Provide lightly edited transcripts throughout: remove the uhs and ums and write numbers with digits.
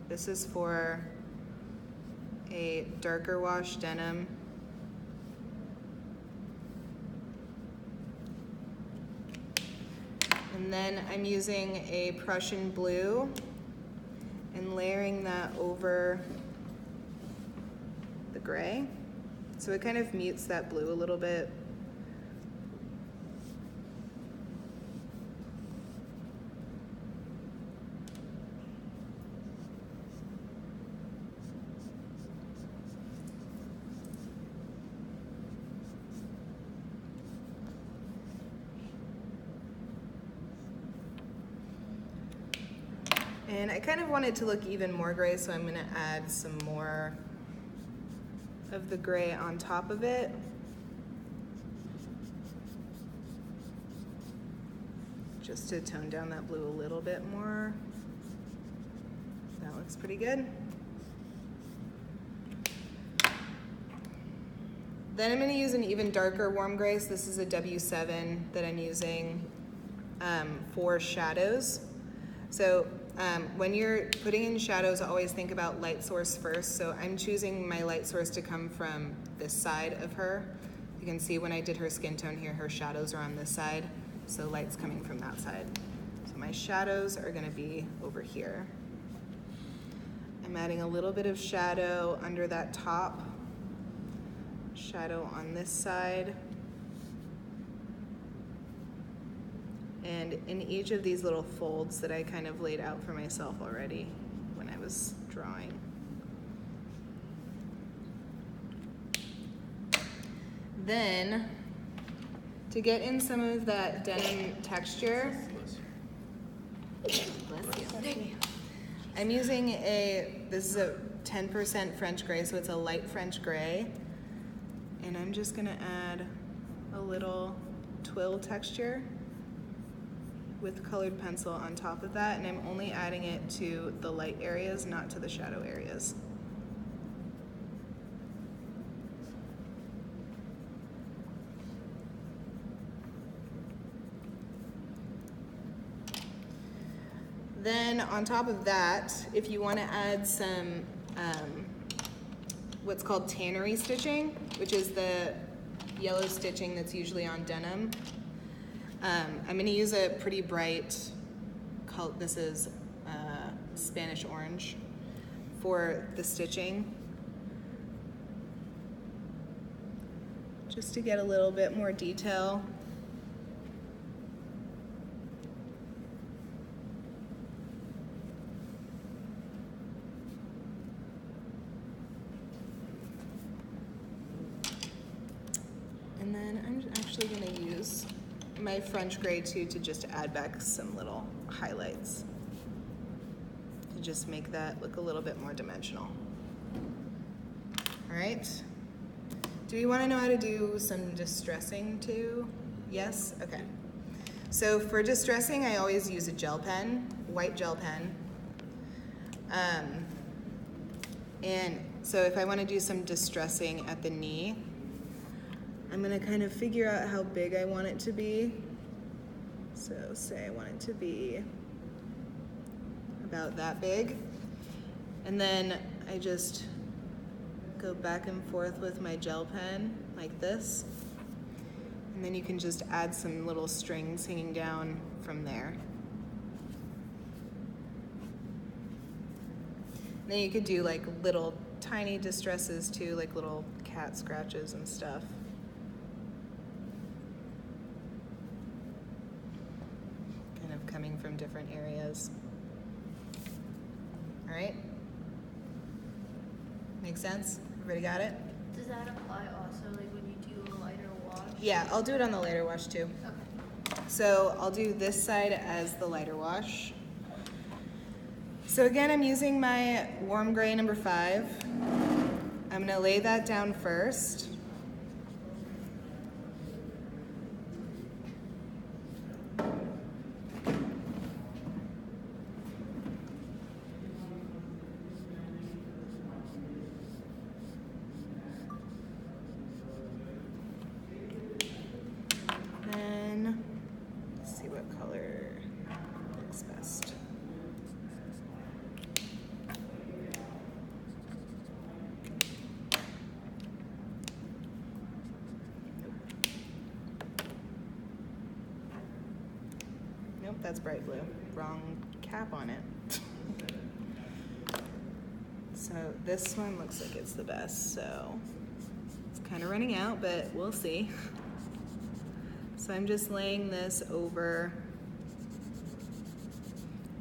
This is for a darker wash denim. And then I'm using a Prussian blue and layering that over the gray. So it kind of mutes that blue a little bit. And I kind of want it to look even more gray, so I'm gonna add some more of the gray on top of it. Just to tone down that blue a little bit more. That looks pretty good. Then I'm gonna use an even darker warm gray. So this is a W7 that I'm using for shadows. So when you're putting in shadows, always think about light source first. So I'm choosing my light source to come from this side of her. You can see when I did her skin tone here, her shadows are on this side. So light's coming from that side. So my shadows are gonna be over here. I'm adding a little bit of shadow under that top, shadow on this side. And in each of these little folds that I kind of laid out for myself already when I was drawing. Then, to get in some of that denim texture, I'm using this is a 10% French gray, so it's a light French gray. And I'm just gonna add a little twill texture with colored pencil on top of that, and I'm only adding it to the light areas, not to the shadow areas. Then on top of that, if you want to add some what's called tannery stitching, which is the yellow stitching that's usually on denim, I'm going to use a pretty bright color. This is Spanish orange for the stitching, just to get a little bit more detail. And then I'm actually going to use my French gray too to just add back some little highlights to just make that look a little bit more dimensional. All right. Do you want to know how to do some distressing too? Yes? Okay. So for distressing, I always use a gel pen, white gel pen. And so if I want to do some distressing at the knee, I'm gonna kind of figure out how big I want it to be. So say I want it to be about that big. And then I just go back and forth with my gel pen like this. And then you can just add some little strings hanging down from there. And then you could do like little tiny distresses too, like little cat scratches and stuff. Coming from different areas. All right? Make sense? Everybody got it? Does that apply also like when you do a lighter wash? Yeah, I'll do it on the lighter wash too. Okay. So I'll do this side as the lighter wash. So again, I'm using my warm gray number 5. I'm gonna lay that down first. That's bright blue. Wrong cap on it. So this one looks like it's the best, so it's kind of running out, but we'll see. So I'm just laying this over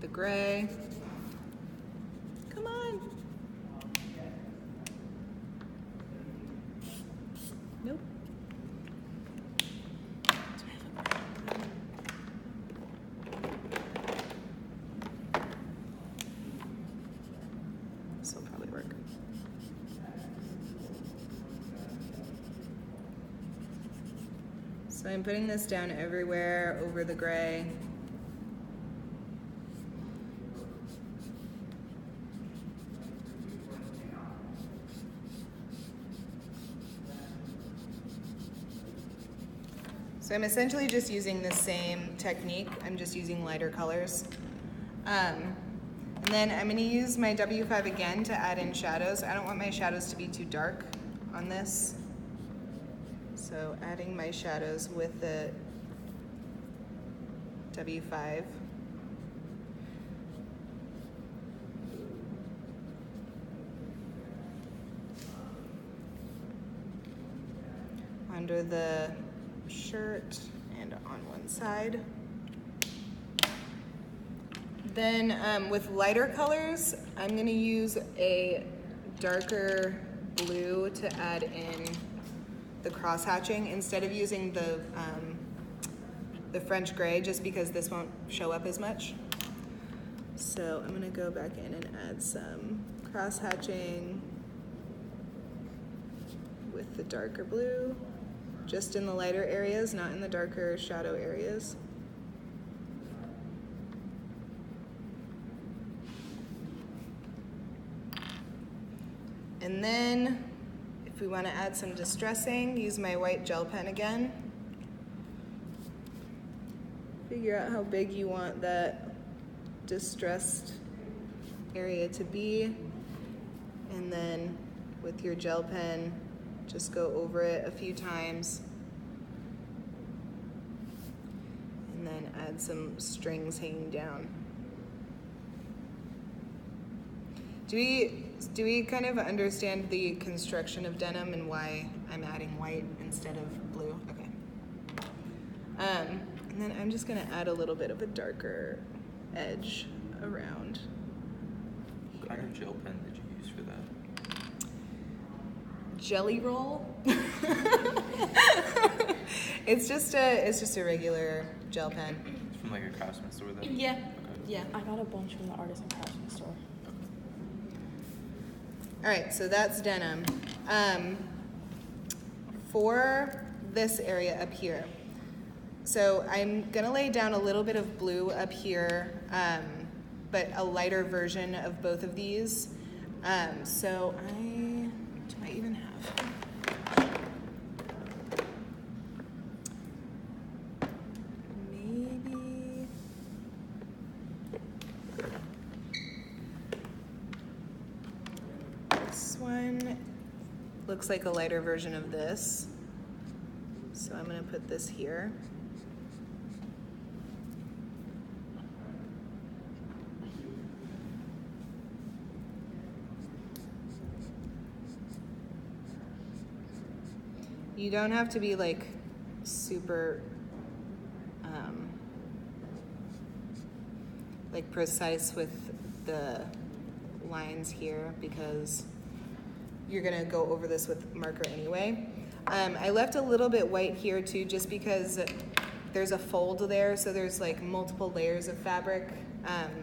the gray. Come on. Nope. This will probably work. So I'm putting this down everywhere over the gray. So I'm essentially just using the same technique. I'm just using lighter colors. And then I'm gonna use my W5 again to add in shadows. I don't want my shadows to be too dark on this. So adding my shadows with the W5. Under the shirt and on one side. Then with lighter colors, I'm gonna use a darker blue to add in the cross hatching instead of using the French gray, just because this won't show up as much. So I'm gonna go back in and add some cross hatching with the darker blue, just in the lighter areas, not in the darker shadow areas. And then, if we want to add some distressing, use my white gel pen again. Figure out how big you want that distressed area to be. And then, with your gel pen, just go over it a few times. And then add some strings hanging down. Do we kind of understand the construction of denim and why I'm adding white instead of blue? Okay. And then I'm just gonna add a little bit of a darker edge around. What kind of gel pen did you use for that? Jelly roll. It's just a regular gel pen. It's from like a craftsman store then? Yeah. Okay. Yeah. I got a bunch from the artisan craftsman store. All right, so that's denim. For this area up here, so I'm gonna lay down a little bit of blue up here, but a lighter version of both of these. So do I even have? Maybe. This one looks like a lighter version of this. So I'm gonna put this here. You don't have to be like super like precise with the lines here because you're gonna go over this with marker anyway. I left a little bit white here too just because there's a fold there, so there's like multiple layers of fabric.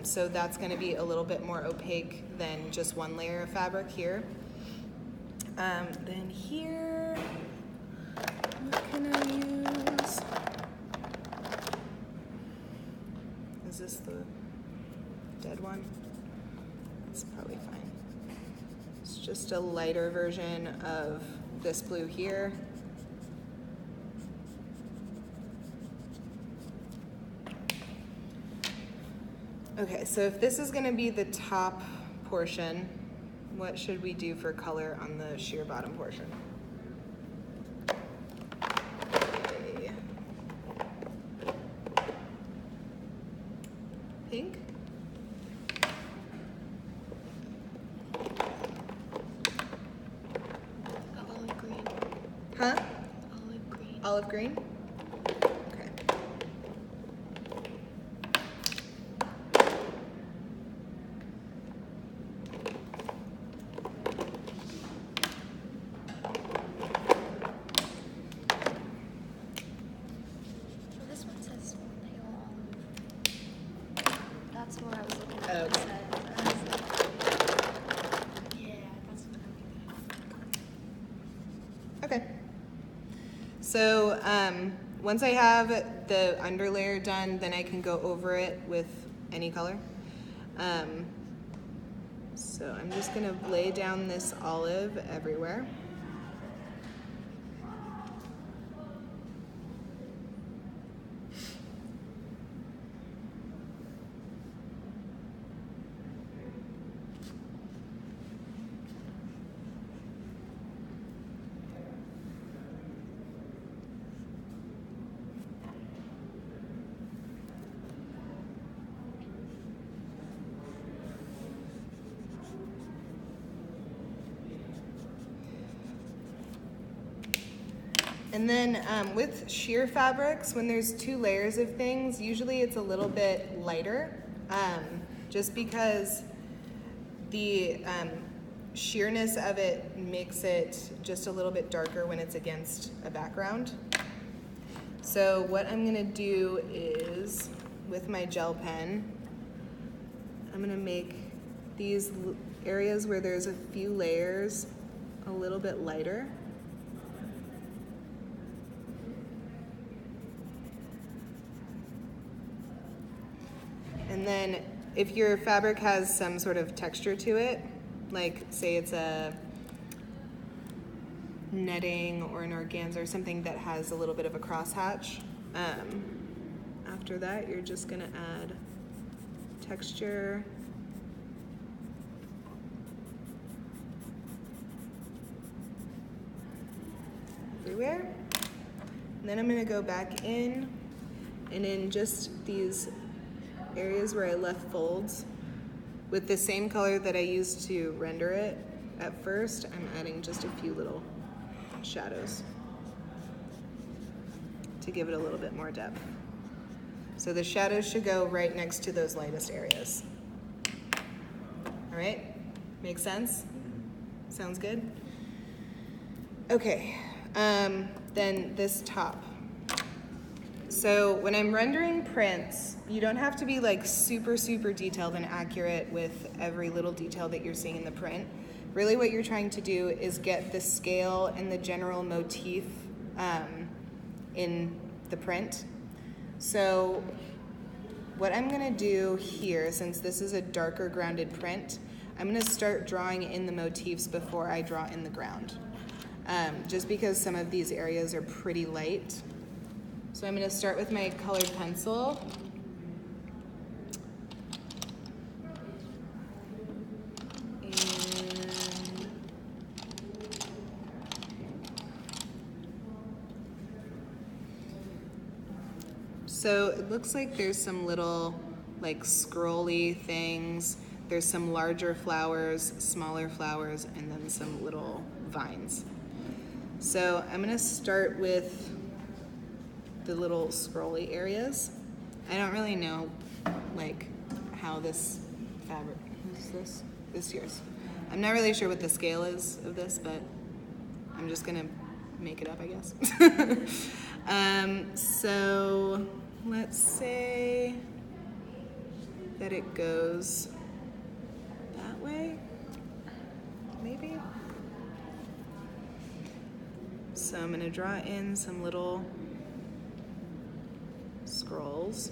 So that's gonna be a little bit more opaque than just one layer of fabric here. Then here, what can I use? Is this the dead one? It's probably fine. It's just a lighter version of this blue here. Okay, so if this is gonna be the top portion, what should we do for color on the sheer bottom portion? Okay. olive green? Okay. So this one says pale olive. That's where I was looking at. Okay. It says. I was like, yeah, that's what I'm Okay. So once I have the underlayer done, then I can go over it with any color. So I'm just gonna lay down this olive everywhere. And then with sheer fabrics, when there's two layers of things, usually it's a little bit lighter, just because the sheerness of it makes it just a little bit darker when it's against a background. So what I'm gonna do is, with my gel pen, I'm gonna make these areas where there's a few layers a little bit lighter. And then if your fabric has some sort of texture to it, like say it's a netting or an organza or something that has a little bit of a crosshatch, after that you're just gonna add texture. Everywhere. And then I'm gonna go back in, and in just these areas where I left folds, with the same color that I used to render it at first, I'm adding just a few little shadows to give it a little bit more depth. So the shadows should go right next to those lightest areas. All right, make sense? Sounds good? Okay, then this top. So when I'm rendering prints, you don't have to be like super detailed and accurate with every little detail that you're seeing in the print. Really what you're trying to do is get the scale and the general motif in the print. So what I'm gonna do here, since this is a darker grounded print, I'm gonna start drawing in the motifs before I draw in the ground. Just because some of these areas are pretty light. So I'm going to start with my colored pencil. And so it looks like there's some little like scrolly things. There's some larger flowers, smaller flowers, and then some little vines. So I'm going to start with the little scrolly areas. I don't really know like how this fabric, is this? This is yours. I'm not really sure what the scale is of this, but I'm just gonna make it up, I guess. So let's say that it goes that way, maybe? So I'm gonna draw in some little scrolls.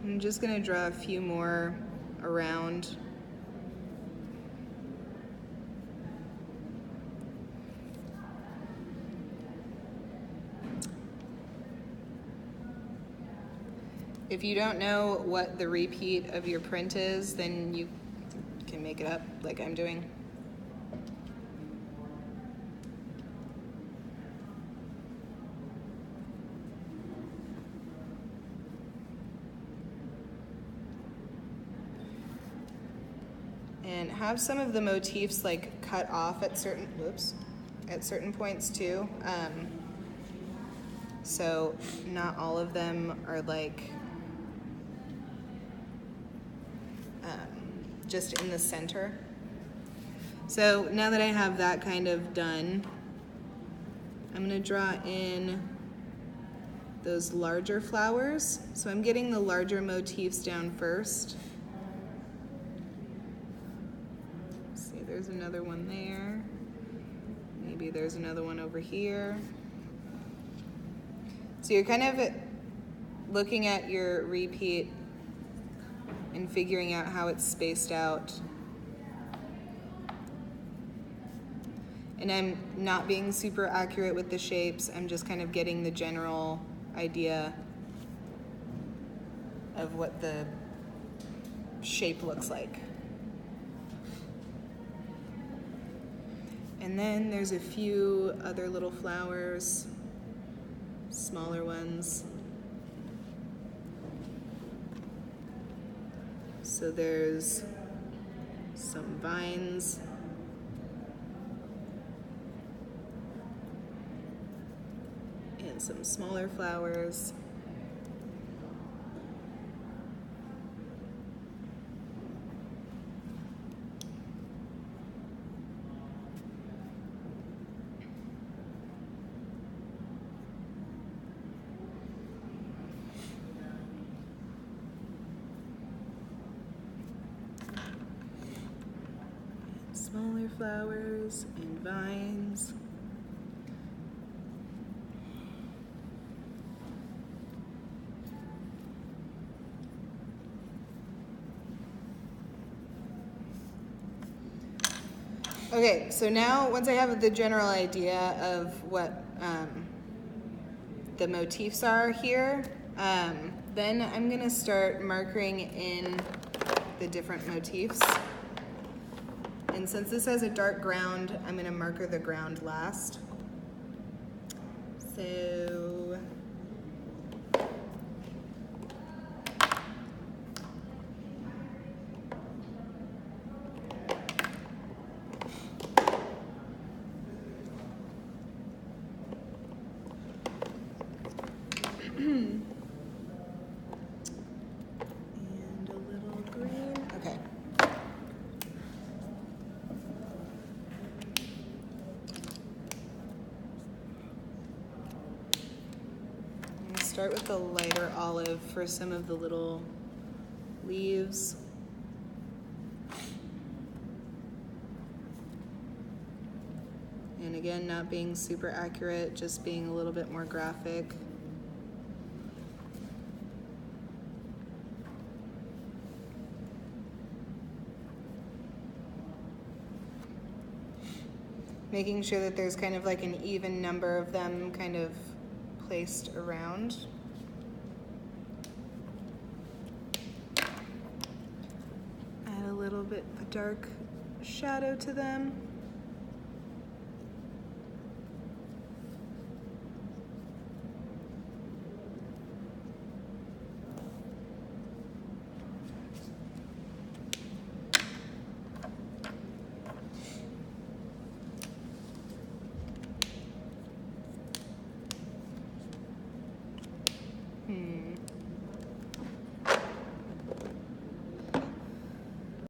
I'm just gonna draw a few more around. If you don't know what the repeat of your print is, then you can make it up like I'm doing. And have some of the motifs like cut off at certain, at certain points too. So not all of them are like just in the center. So now that I have that kind of done, I'm gonna draw in those larger flowers. So I'm getting the larger motifs down first. See, there's another one there. Maybe there's another one over here. So you're kind of looking at your repeat and figuring out how it's spaced out. And I'm not being super accurate with the shapes. I'm just kind of getting the general idea of what the shape looks like. And then there's a few other little flowers, smaller ones. So there's some vines. And some smaller flowers. Smaller flowers and vines. Okay, so now once I have the general idea of what the motifs are here, then I'm gonna start markering in the different motifs. And since this has a dark ground, I'm gonna marker the ground last. So and a little green. Okay. I'm gonna start with the lighter olive for some of the little leaves. And again, not being super accurate, just being a little bit more graphic. Making sure that there's kind of like an even number of them kind of placed around. Add a little bit of dark shadow to them.